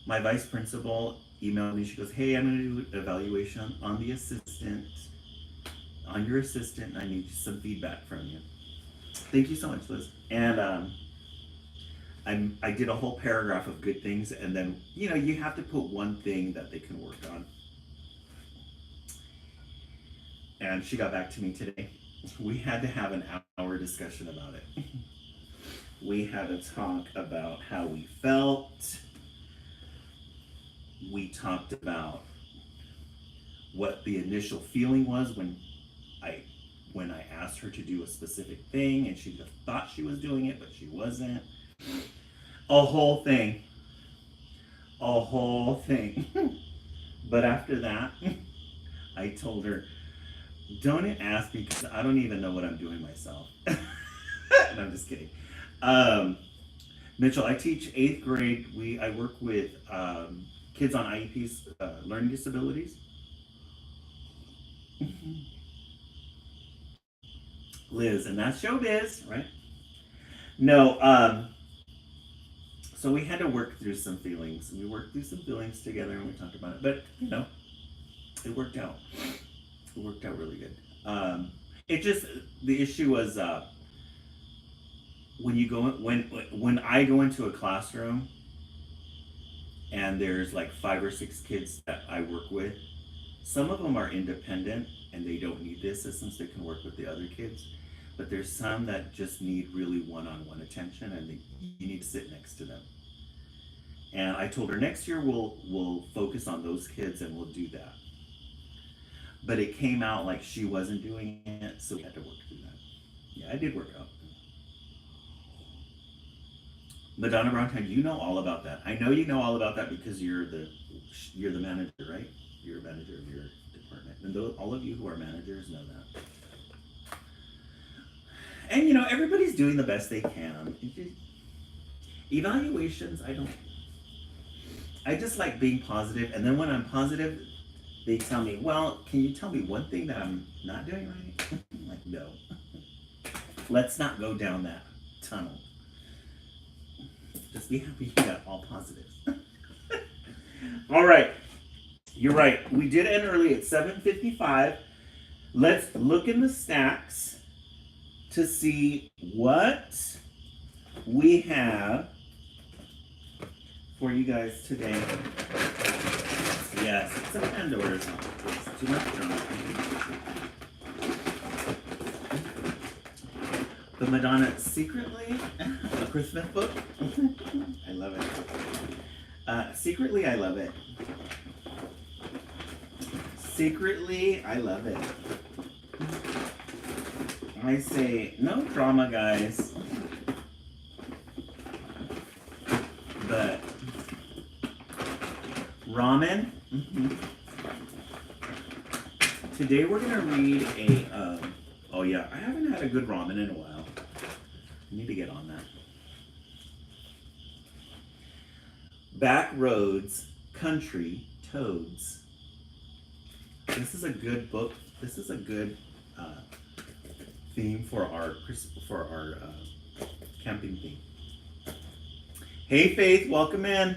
my vice principal emailed me. She goes, hey, I'm going to do an evaluation on the assistant, on your assistant. I need some feedback from you. Thank you so much, Liz. And I did a whole paragraph of good things, and then, you know, you have to put one thing that they can work on. And she got back to me today. We had to have an hour discussion about it. We had to talk about how we felt. We talked about what the initial feeling was when I asked her to do a specific thing, and she just thought she was doing it, but she wasn't. A whole thing. But after that, I told her, don't ask me because I don't even know what I'm doing myself. And I'm just kidding. Mitchell, I teach 8th grade. I work with kids on IEPs, learning disabilities. Liz, and that's showbiz, right? No, so we had to work through some feelings. We worked through some feelings together and we talked about it, but you know, it worked out. It worked out really good. It just, the issue was when I go into a classroom and there's like 5 or 6 kids that I work with, some of them are independent and they don't need the assistance. They can work with the other kids, but there's some that just need really one-on-one attention, and you need to sit next to them. And I told her next year we'll focus on those kids and we'll do that. But it came out like she wasn't doing it, so we had to work through that. Yeah, I did work out. Madonna Browntown, you know all about that. I know you know all about that because you're the manager, right? You're a manager of your department. And all of you who are managers know that. And you know, everybody's doing the best they can. Evaluations, I just like being positive, and then when I'm positive, they tell me, well, can you tell me one thing that I'm not doing right? I'm like, no. Let's not go down that tunnel. Just be happy you got all positives. All right. You're right. We did end early at 7:55. Let's look in the stacks to see what we have for you guys today. Yes, it's a Pandora's box. It's too much drama. The Madonna Secretly, a Christmas book. I love it. Secretly, I love it. Secretly, I love it. I say, no drama, guys. But ramen. Today we're gonna read a. Oh yeah, I haven't had a good ramen in a while. I need to get on that. Back Roads, Country Toads. This is a good book. This is a good theme for our camping theme. Hey Faith, welcome in.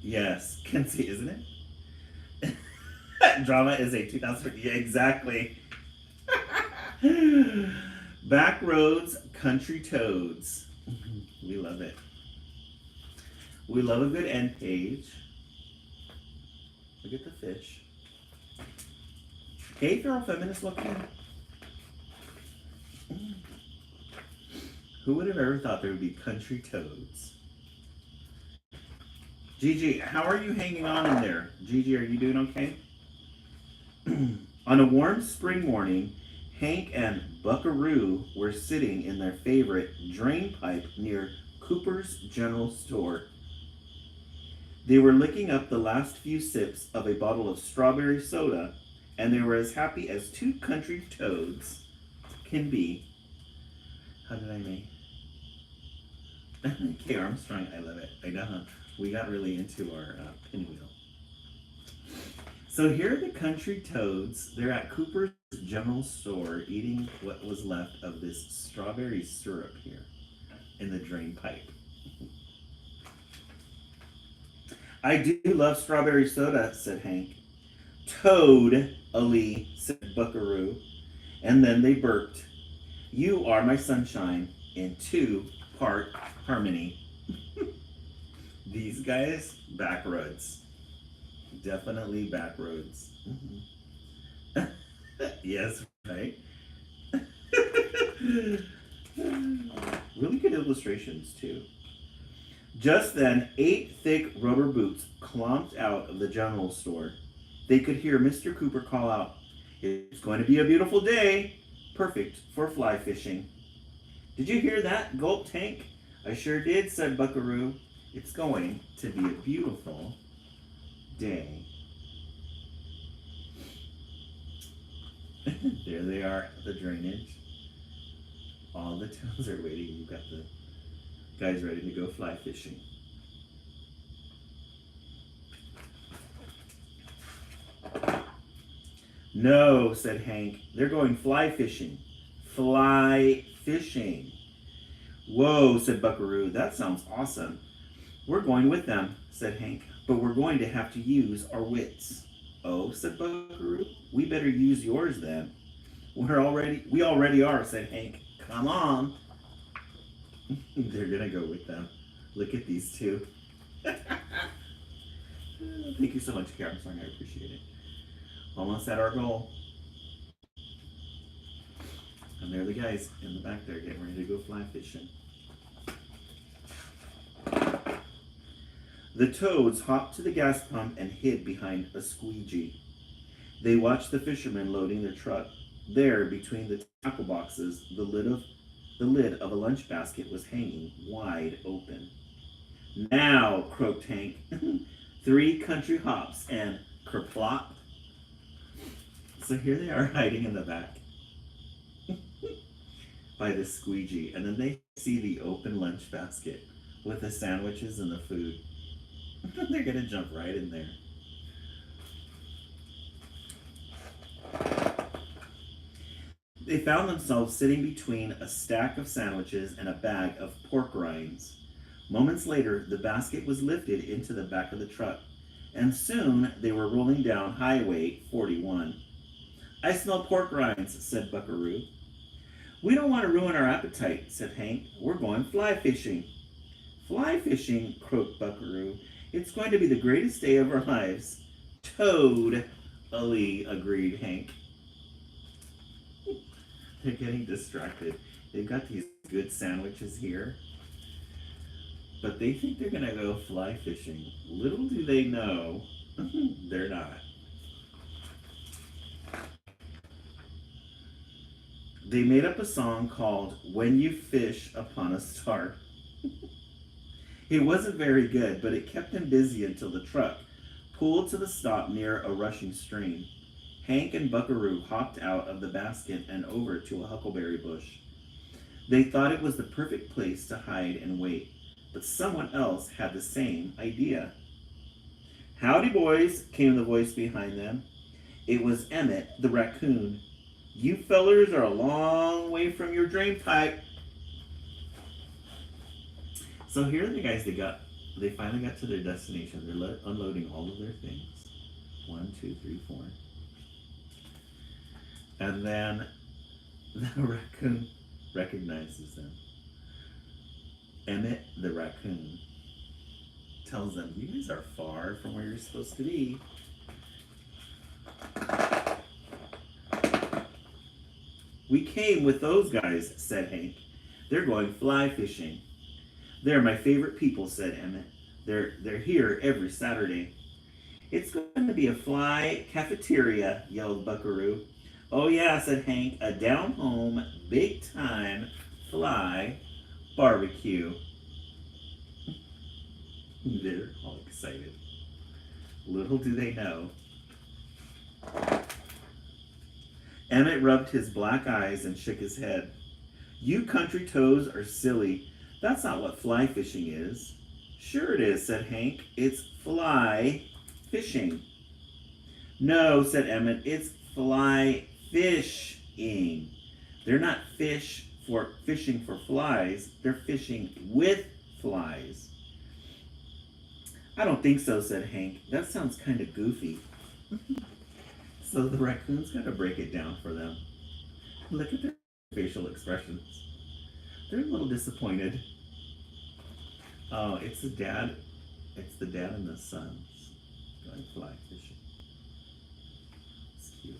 Yes, Kenzie, isn't it? Drama is a 2000. Yeah, exactly. Back Roads, Country Toads. We love it. We love a good end page. Look at the fish. Hey, Feral Feminist, welcome in. Who would have ever thought there would be country toads? Gigi, how are you hanging on in there? Gigi, are you doing okay? On a warm spring morning, Hank and Buckaroo were sitting in their favorite drain pipe near Cooper's General Store. They were licking up the last few sips of a bottle of strawberry soda and they were as happy as two country toads can be. How did I make? Kay Armstrong, I love it. I know. We got really into our pinwheel. So here are the country toads. They're at Cooper's General Store eating what was left of this strawberry syrup here in the drain pipe. I do love strawberry soda, said Hank. Toad, Ali, said Buckaroo. And then they burped. You are my sunshine in two-part harmony. These guys, back roads. Definitely back roads. Mm-hmm. Yes, right? Really good illustrations, too. Just then, 8 thick rubber boots clomped out of the general store. They could hear Mr. Cooper call out, "It's going to be a beautiful day, perfect for fly fishing." Did you hear that? Gulped Hank. I sure did, said Buckaroo. It's going to be a beautiful day. There they are, the drainage. All the toads are waiting. You've got the guys ready to go fly fishing. No, said Hank. They're going fly fishing. Fly fishing. Whoa, said Buckaroo. That sounds awesome. We're going with them, said Hank, but we're going to have to use our wits. Oh, said Buckaroo. We better use yours then. We already are, said Hank. Come on. They're gonna go with them. Look at these two. Thank you so much, Kay Armstrong. I appreciate it. Almost at our goal. And there the guys in the back there getting ready to go fly fishing. The toads hopped to the gas pump and hid behind a squeegee. They watched the fishermen loading their truck. There, between the tackle boxes, the lid of a lunch basket was hanging wide open. Now, croaked Hank, 3 country hops and kerplop. So here they are hiding in the back by the squeegee, and then they see the open lunch basket with the sandwiches and the food. They're gonna jump right in there. They found themselves sitting between a stack of sandwiches and a bag of pork rinds. Moments later, the basket was lifted into the back of the truck, and soon they were rolling down Highway 41. I smell pork rinds, said Buckaroo. We don't want to ruin our appetite, said Hank. We're going fly fishing. Fly fishing, croaked Buckaroo. It's going to be the greatest day of our lives. Totally, agreed Hank. They're getting distracted. They've got these good sandwiches here, but they think they're going to go fly fishing. Little do they know, they're not. They made up a song called When You Fish Upon a Star. It wasn't very good, but it kept them busy until the truck pulled to the stop near a rushing stream. Hank and Buckaroo hopped out of the basket and over to a huckleberry bush. They thought it was the perfect place to hide and wait, but someone else had the same idea. Howdy, boys, came the voice behind them. It was Emmett the raccoon. You fellers are a long way from your drain pipe. So here are the guys they finally got to their destination. They're unloading all of their things. 1, 2, 3, 4. And then the raccoon recognizes them. Emmett the raccoon tells them, you guys are far from where you're supposed to be. We came with those guys, said Hank. They're going fly fishing. They're my favorite people, said Emmett. They're here every Saturday. It's going to be a fly cafeteria, yelled Buckaroo. Oh yeah, said Hank, a down-home, big-time fly barbecue. They're all excited. Little do they know, Emmett rubbed his black eyes and shook his head. You country toads are silly. That's not what fly fishing is. Sure it is, said Hank. It's fly fishing. No, said Emmett, it's fly fishing. They're not fishing for flies. They're fishing with flies. I don't think so, said Hank. That sounds kind of goofy. So the raccoon's got to break it down for them. Look at their facial expressions. They're a little disappointed. Oh, it's the dad. It's the dad and the sons going fly fishing. It's cute.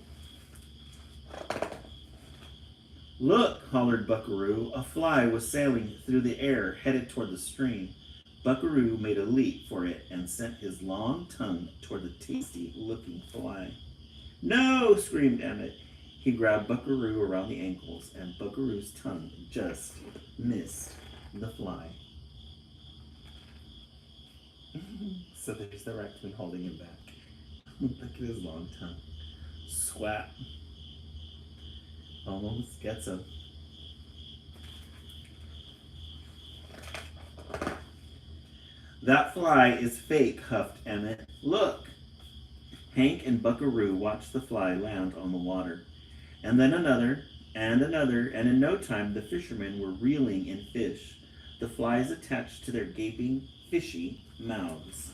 Look, hollered Buckaroo. A fly was sailing through the air, headed toward the stream. Buckaroo made a leap for it and sent his long tongue toward the tasty-looking fly. No, screamed Emmett. He grabbed Buckaroo around the ankles, and Buckaroo's tongue just missed the fly. So there's the raccoon holding him back. Look at his long tongue. Swat. Almost gets him. That fly is fake, huffed Emmett. Look! Hank and Buckaroo watched the fly land on the water. And then another, and another, and in no time the fishermen were reeling in fish, the flies attached to their gaping, fishy mouths.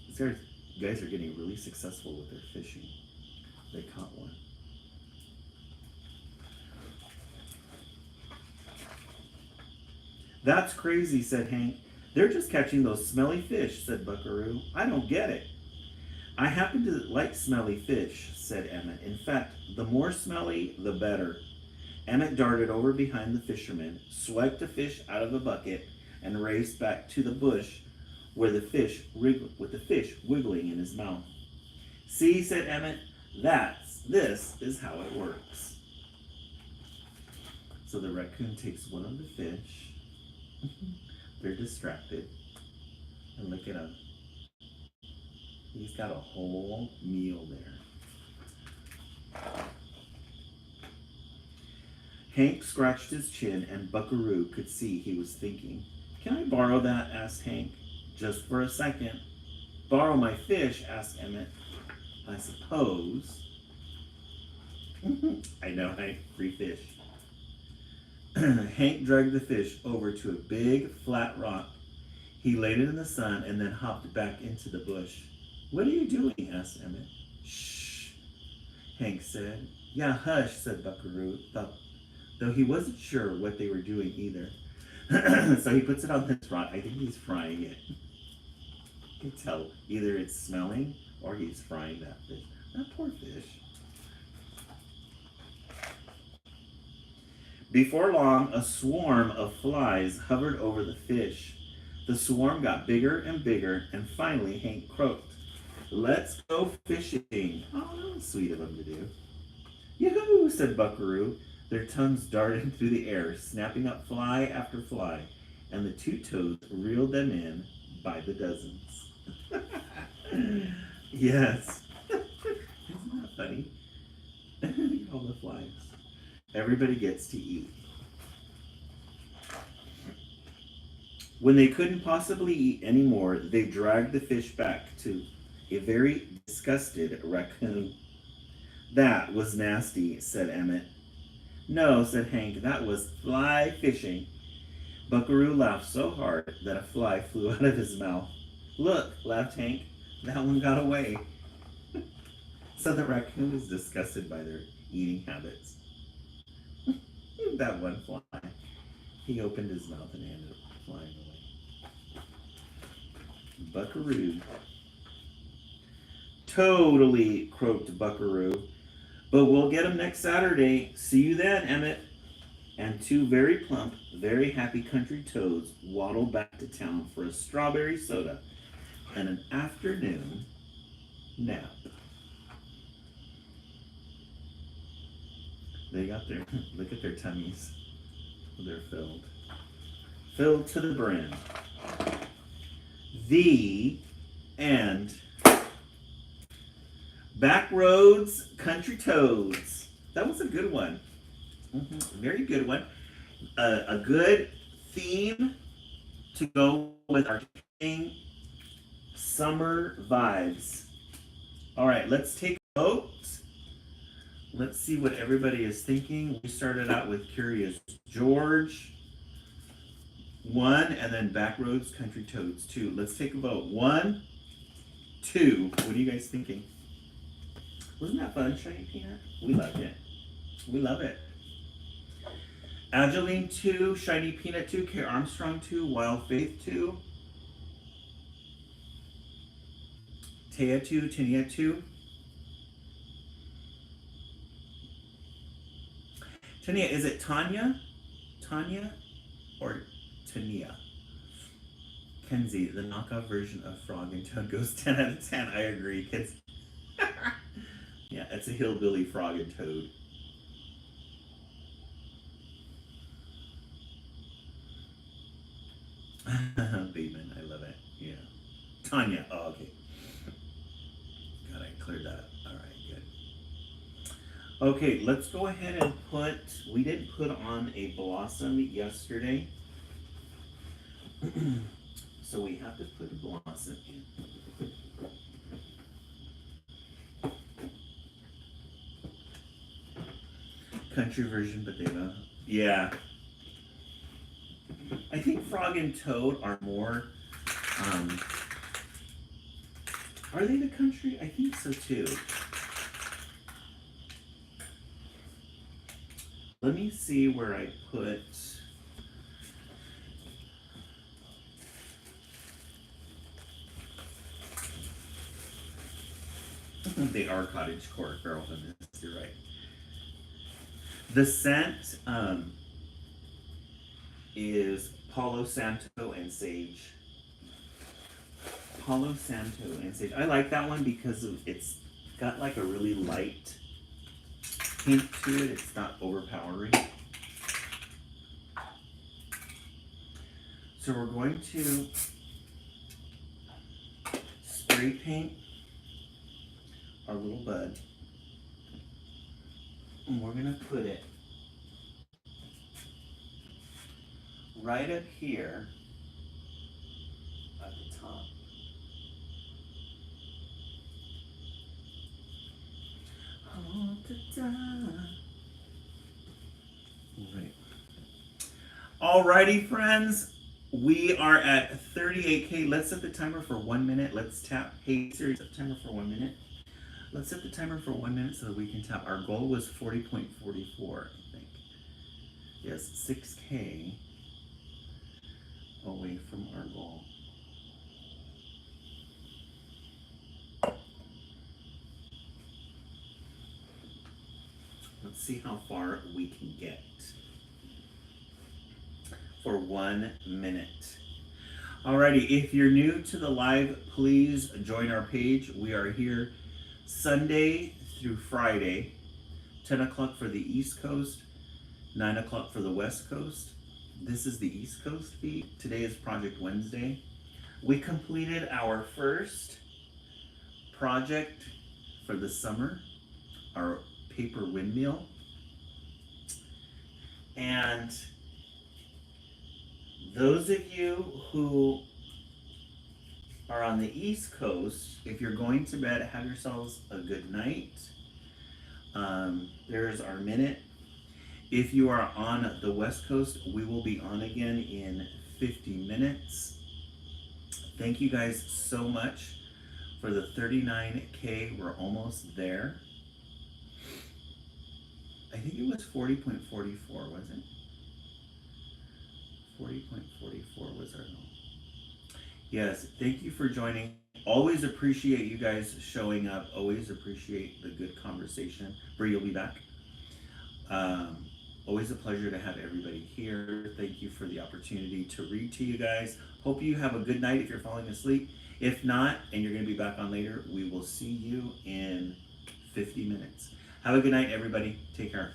These guys are getting really successful with their fishing. They caught one. That's crazy, said Hank. They're just catching those smelly fish, said Buckaroo. I don't get it. I happen to like smelly fish, said Emmett. In fact, the more smelly, the better. Emmett darted over behind the fisherman, swiped a fish out of a bucket, and raced back to the bush with the fish wiggling in his mouth. See, said Emmett, this is how it works. So the raccoon takes one of the fish. They're distracted. And look at him. He's got a whole meal there. Hank scratched his chin, and Buckaroo could see he was thinking. Can I borrow that? Asked Hank. Just for a second. Borrow my fish? Asked Emmett. I suppose. I know, Hank. Free fish. Hank dragged the fish over to a big, flat rock. He laid it in the sun and then hopped back into the bush. What are you doing? Asked Emmett. Shh, Hank said. Yeah, hush, said Buckaroo, though he wasn't sure what they were doing either. So he puts it on this rock. I think he's frying it. You can tell either it's smelling or he's frying that fish. That poor fish. Before long, a swarm of flies hovered over the fish. The swarm got bigger and bigger, and finally Hank croaked. Let's go fishing. Oh, that was sweet of him to do. Yoo-hoo, said Buckaroo. Their tongues darted through the air, snapping up fly after fly, and the two toads reeled them in by the dozens. Yes. Isn't that funny? All the flies. Everybody gets to eat. When they couldn't possibly eat any more, they dragged the fish back to a very disgusted raccoon. That was nasty, said Emmett. No, said Hank, that was fly fishing. Buckaroo laughed so hard that a fly flew out of his mouth. Look, laughed Hank, that one got away. So the raccoon was disgusted by their eating habits. That one fly. He opened his mouth and ended up flying away. Buckaroo. Totally, croaked Buckaroo. But we'll get him next Saturday. See you then, Emmett. And two very plump, very happy country toads waddled back to town for a strawberry soda and an afternoon nap. They got their, look at their tummies. They're filled. Filled to the brim. The end. Back Roads, Country Toads. That was a good one. Very good one. A good theme to go with our summer vibes. All right, let's take a vote. Let's see what everybody is thinking. We started out with Curious George, 1, and then Backroads Country Toads, 2. Let's take a vote. 1, 2. What are you guys thinking? Wasn't that fun, Shiny Peanut? We loved it. We love it. Angeline, 2. Shiny Peanut, 2. K. Armstrong, 2. Wild Faith, 2. Taya, 2. Tania, 2. Tania, is it Tanya? Tanya or Tania? Kenzie, the knockoff version of Frog and Toad goes 10 out of 10. I agree, kids. Yeah, it's a hillbilly Frog and Toad. Bateman, I love it. Yeah. Tanya, oh, okay. God, I cleared that up. All right, good. Okay, let's go ahead and put, we did put on a blossom yesterday. So we have to put a blossom in. Country version, but they don't. Yeah. I think Frog and Toad are more, are they the country? I think so too. Let me see where I put. They are cottagecore girlfriend, you're right. The scent is Palo Santo and Sage. Palo Santo and Sage. I like that one because it's got like a really light hint to it. It's not overpowering. So we're going to spray paint our little bud. And we're gonna put it right up here at the top. All the time. Right. Alrighty, friends. We are at 38K. Let's set the timer for 1 minute. Let's tap. Hey Siri, set the timer for 1 minute. Let's set the timer for 1 minute so that we can tap. Our goal was 40.44, I think. Yes, 6K away from our goal. Let's see how far we can get for 1 minute. Alrighty, if you're new to the live, please join our page. We are here Sunday through Friday, 10 o'clock for the East Coast, 9 o'clock for the West Coast. This is the East Coast feed. Today is Project Wednesday. We completed our first project for the summer, our paper windmill. And those of you who are on the East Coast, if you're going to bed, have yourselves a good night. There's our minute. If you are on the West Coast, we will be on again in 50 minutes. Thank you guys so much for the 39K. We're almost there. I think it was 40.44, wasn't it? 40.44 was our goal. Yes, thank you for joining. Always appreciate you guys showing up. Always appreciate the good conversation. Bree, you'll be back. Always a pleasure to have everybody here. Thank you for the opportunity to read to you guys. Hope you have a good night if you're falling asleep. If not, and you're going to be back on later, we will see you in 50 minutes. Have a good night, everybody. Take care.